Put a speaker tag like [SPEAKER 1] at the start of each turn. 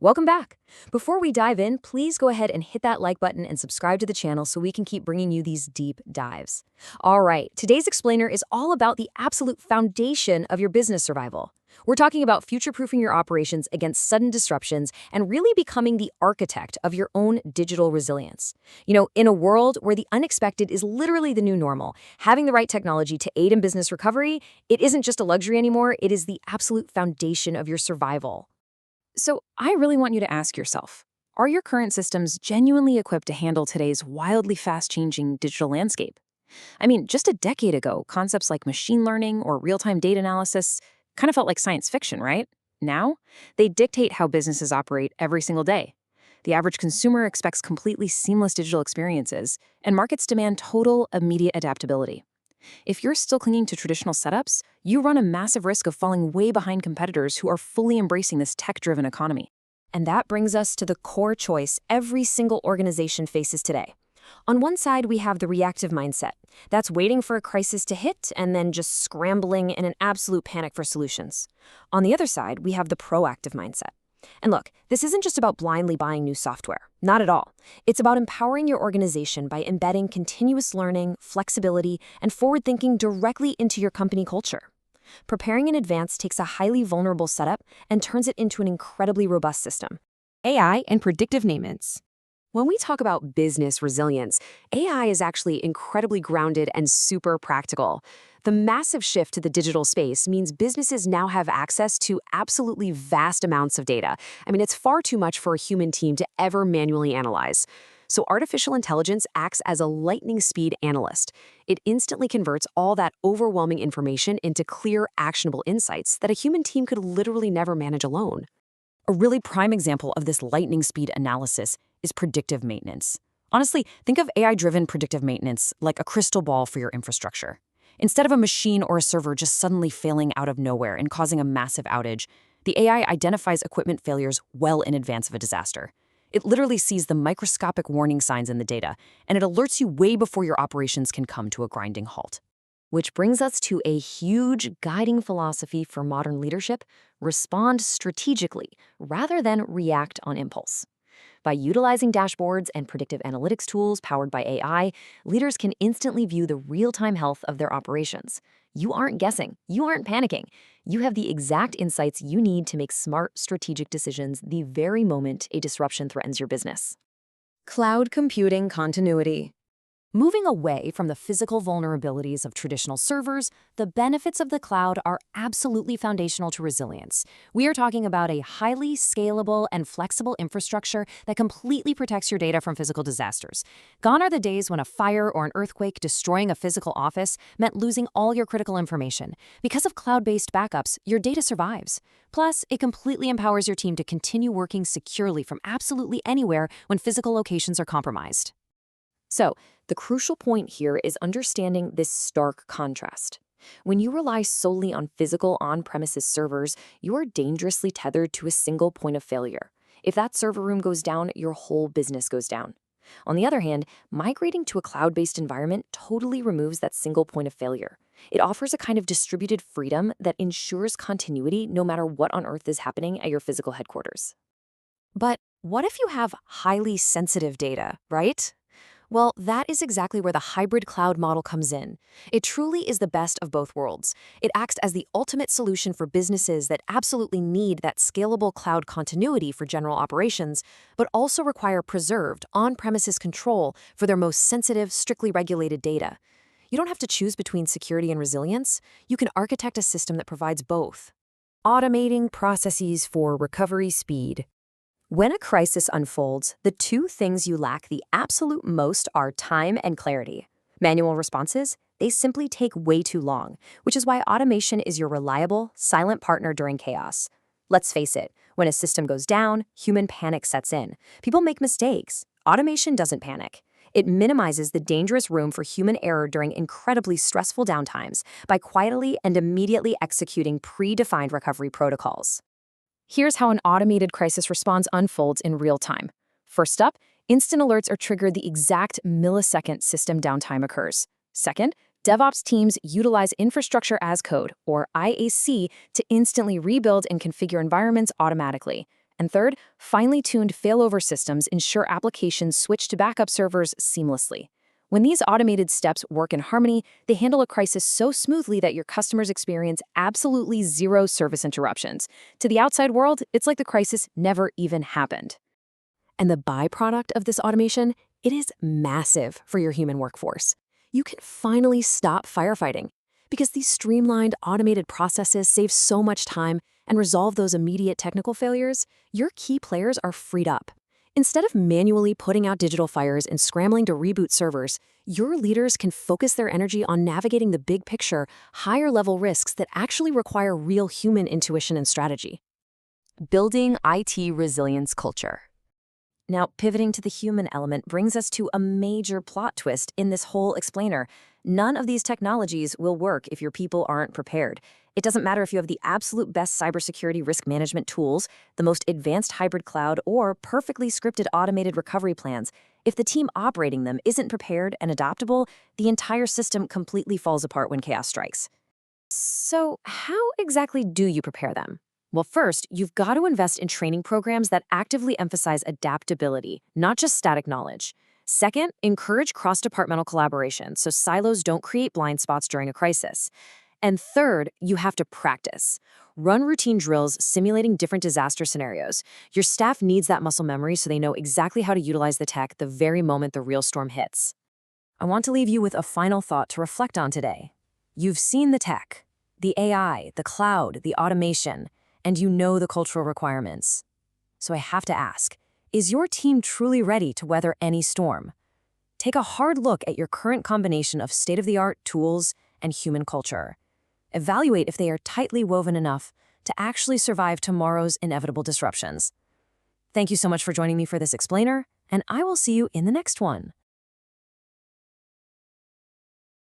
[SPEAKER 1] Welcome back. Before we dive in, please go ahead and hit that like button and subscribe to the channel so we can keep bringing you these deep dives. All right, today's explainer is all about the absolute foundation of your business survival. We're talking about future-proofing your operations against sudden disruptions and really becoming the architect of your own digital resilience. In a world where the unexpected is literally the new normal, having the right technology to aid in business recovery, it isn't just a luxury anymore, it is the absolute foundation of your survival. So, I really want you to ask yourself, are your current systems genuinely equipped to handle today's wildly fast-changing digital landscape? I mean, just a decade ago, concepts like machine learning or real-time data analysis kind of felt like science fiction, right? Now, they dictate how businesses operate every single day. The average consumer expects completely seamless digital experiences, and markets demand total, immediate adaptability. If you're still clinging to traditional setups, you run a massive risk of falling way behind competitors who are fully embracing this tech-driven economy. And that brings us to the core choice every single organization faces today. On one side, we have the reactive mindset. That's waiting for a crisis to hit and then just scrambling in an absolute panic for solutions. On the other side, we have the proactive mindset. And look, this isn't just about blindly buying new software. Not at all. It's about empowering your organization by embedding continuous learning, flexibility, and forward thinking directly into your company culture. Preparing in advance takes a highly vulnerable setup and turns it into an incredibly robust system. AI and predictive maintenance. When we talk about business resilience, AI is actually incredibly grounded and super practical. The massive shift to the digital space means businesses now have access to absolutely vast amounts of data. I mean, it's far too much for a human team to ever manually analyze. So artificial intelligence acts as a lightning speed analyst. It instantly converts all that overwhelming information into clear, actionable insights that a human team could literally never manage alone. A really prime example of this lightning speed analysis is predictive maintenance. Honestly, think of AI-driven predictive maintenance like a crystal ball for your infrastructure. Instead of a machine or a server just suddenly failing out of nowhere and causing a massive outage, the AI identifies equipment failures well in advance of a disaster. It literally sees the microscopic warning signs in the data, and it alerts you way before your operations can come to a grinding halt. Which brings us to a huge guiding philosophy for modern leadership: respond strategically rather than react on impulse. By utilizing dashboards and predictive analytics tools powered by AI, leaders can instantly view the real-time health of their operations. You aren't guessing. You aren't panicking. You have the exact insights you need to make smart, strategic decisions the very moment a disruption threatens your business. Cloud computing continuity. Moving away from the physical vulnerabilities of traditional servers, the benefits of the cloud are absolutely foundational to resilience. We are talking about a highly scalable and flexible infrastructure that completely protects your data from physical disasters. Gone are the days when a fire or an earthquake destroying a physical office meant losing all your critical information. Because of cloud-based backups, your data survives. Plus, it completely empowers your team to continue working securely from absolutely anywhere when physical locations are compromised. So, the crucial point here is understanding this stark contrast. When you rely solely on physical on-premises servers, you are dangerously tethered to a single point of failure. If that server room goes down, your whole business goes down. On the other hand, migrating to a cloud-based environment totally removes that single point of failure. It offers a kind of distributed freedom that ensures continuity no matter what on earth is happening at your physical headquarters. But what if you have highly sensitive data, right? Well, that is exactly where the hybrid cloud model comes in. It truly is the best of both worlds. It acts as the ultimate solution for businesses that absolutely need that scalable cloud continuity for general operations, but also require preserved on-premises control for their most sensitive, strictly regulated data. You don't have to choose between security and resilience. You can architect a system that provides both. Automating processes for recovery speed. When a crisis unfolds, the two things you lack the absolute most are time and clarity. Manual responses, they simply take way too long, which is why automation is your reliable, silent partner during chaos. Let's face it, when a system goes down, human panic sets in. People make mistakes. Automation doesn't panic. It minimizes the dangerous room for human error during incredibly stressful downtimes by quietly and immediately executing predefined recovery protocols. Here's how an automated crisis response unfolds in real time. First up, instant alerts are triggered the exact millisecond system downtime occurs. Second, DevOps teams utilize infrastructure as code, or IAC, to instantly rebuild and configure environments automatically. And third, finely tuned failover systems ensure applications switch to backup servers seamlessly. When these automated steps work in harmony, they handle a crisis so smoothly that your customers experience absolutely zero service interruptions. To the outside world, it's like the crisis never even happened. And the byproduct of this automation, it is massive for your human workforce. You can finally stop firefighting because these streamlined, automated processes save so much time and resolve those immediate technical failures. Your key players are freed up. Instead of manually putting out digital fires and scrambling to reboot servers, your leaders can focus their energy on navigating the big picture, higher-level risks that actually require real human intuition and strategy. Building IT resilience culture. Now, pivoting to the human element brings us to a major plot twist in this whole explainer. None of these technologies will work if your people aren't prepared. It doesn't matter if you have the absolute best cybersecurity risk management tools, the most advanced hybrid cloud, or perfectly scripted automated recovery plans. If the team operating them isn't prepared and adaptable, the entire system completely falls apart when chaos strikes. So, how exactly do you prepare them? Well, first, you've got to invest in training programs that actively emphasize adaptability, not just static knowledge. Second, encourage cross-departmental collaboration so silos don't create blind spots during a crisis. And third, you have to practice. Run routine drills simulating different disaster scenarios. Your staff needs that muscle memory so they know exactly how to utilize the tech the very moment the real storm hits. I want to leave you with a final thought to reflect on today. You've seen the tech, the AI, the cloud, the automation, and you know the cultural requirements. So I have to ask, is your team truly ready to weather any storm? Take a hard look at your current combination of state-of-the-art tools and human culture. Evaluate if they are tightly woven enough to actually survive tomorrow's inevitable disruptions. Thank you so much for joining me for this explainer, and I will see you in the next one.